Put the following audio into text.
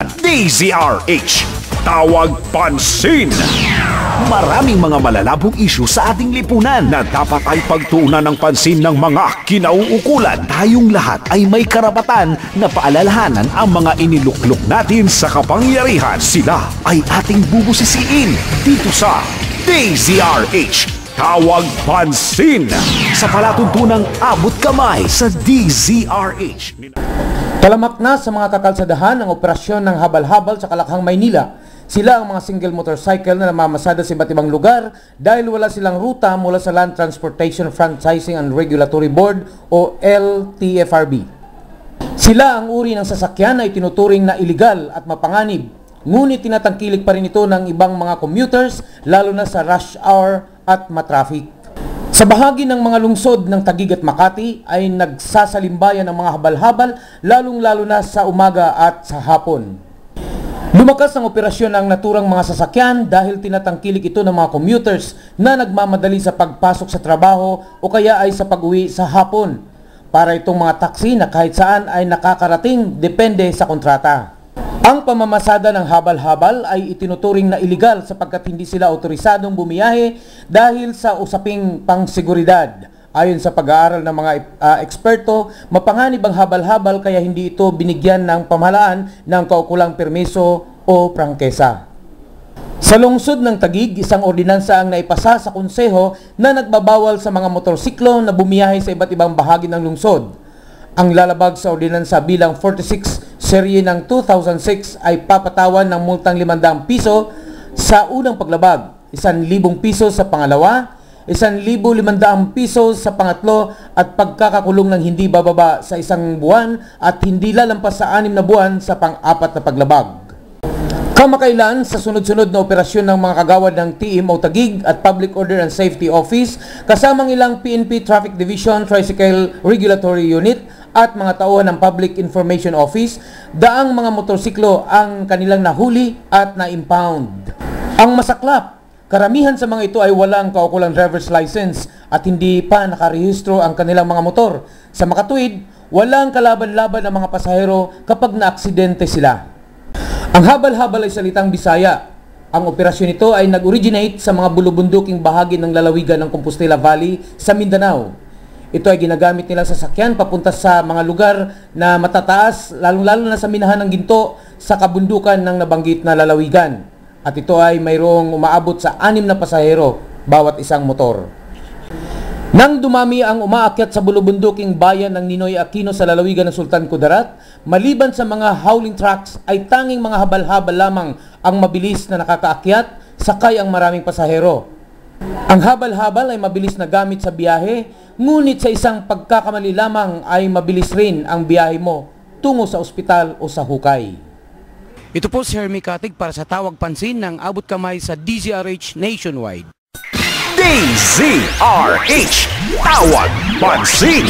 DZRH, tawag pansin! Maraming mga malalabong isyu sa ating lipunan na dapat ay pagtuunan ng pansin ng mga kinauukulan. Tayong lahat ay may karapatan na paalalahanan ang mga iniluklok natin sa kapangyarihan. Sila ay ating bubusisiin dito sa DZRH, tawag pansin! Sa palatuntunang abot kamay sa DZRH. Talamak na sa mga kakalsadahan ang operasyon ng habal-habal sa Kalakhang, Maynila. Sila ang mga single motorcycle na namamasada sa iba't ibang lugar dahil wala silang ruta mula sa Land Transportation Franchising and Regulatory Board o LTFRB. Sila ang uri ng sasakyan na itinuturing na iligal at mapanganib, ngunit tinatangkilik pa rin ito ng ibang mga commuters lalo na sa rush hour at matraffic. Sa bahagi ng mga lungsod ng Taguig at Makati ay nagsasalimbayan ang mga habal-habal lalong-lalo na sa umaga at sa hapon. Lumakas ang operasyon ng naturang mga sasakyan dahil tinatangkilik ito ng mga commuters na nagmamadali sa pagpasok sa trabaho o kaya ay sa pag-uwi sa hapon. Para itong mga taxi na kahit saan ay nakakarating depende sa kontrata. Ang pamamasada ng habal-habal ay itinuturing na iligal sapagkat hindi sila otorisadong bumiyahe dahil sa usaping pangseguridad. Ayon sa pag-aaral ng mga eksperto, mapanganib ang habal-habal kaya hindi ito binigyan ng pamahalaan ng kaukulang permiso o prangkesa. Sa lungsod ng Taguig, isang ordinansa ang naipasa sa konseho na nagbabawal sa mga motorsiklo na bumiyahe sa iba't ibang bahagi ng lungsod. Ang lalabag sa ordinansa bilang 46 serye ng 2006 ay papatawan ng multang 500 piso sa unang paglabag, 1,000 piso sa pangalawa, 1,500 piso sa pangatlo at pagkakakulong ng hindi bababa sa 1 buwan at hindi lalampas sa 6 na buwan sa pang-4 na paglabag. Kamakailan sa sunod-sunod na operasyon ng mga kagawad ng TMO Taguig at Public Order and Safety Office kasamang ilang PNP Traffic Division Tricycle Regulatory Unit at mga tauhan ng Public Information Office, daang mga motorsiklo ang kanilang nahuli at na-impound. Ang masaklap, karamihan sa mga ito ay walang kaukulang driver's license at hindi pa nakarehistro ang kanilang mga motor. Sa makatuwid, walang kalaban-laban ng mga pasahero kapag na-aksidente sila. Ang habal-habal ay salitang Bisaya. Ang operasyon ito ay nag-originate sa mga bulubunduking bahagi ng lalawigan ng Compostela Valley sa Mindanao. Ito ay ginagamit nilang sasakyan papunta sa mga lugar na matataas, lalong-lalo na sa minahan ng ginto sa kabundukan ng nabanggit na lalawigan. At ito ay mayroong umaabot sa 6 na pasahero bawat isang motor. Nang dumami ang umaakyat sa bulubunduking bayan ng Ninoy Aquino sa lalawigan ng Sultan Kudarat, maliban sa mga hauling trucks ay tanging mga habal-habal lamang ang mabilis na nakakaakyat, sakay ang maraming pasahero. Ang habal-habal ay mabilis na gamit sa biyahe, ngunit sa isang pagkakamali lamang ay mabilis rin ang biyahe mo tungo sa ospital o sa hukay. Ito po si Hermie Katig para sa Tawag Pansin ng Abot Kamay sa DZRH Nationwide. DZRH, tawag pansin!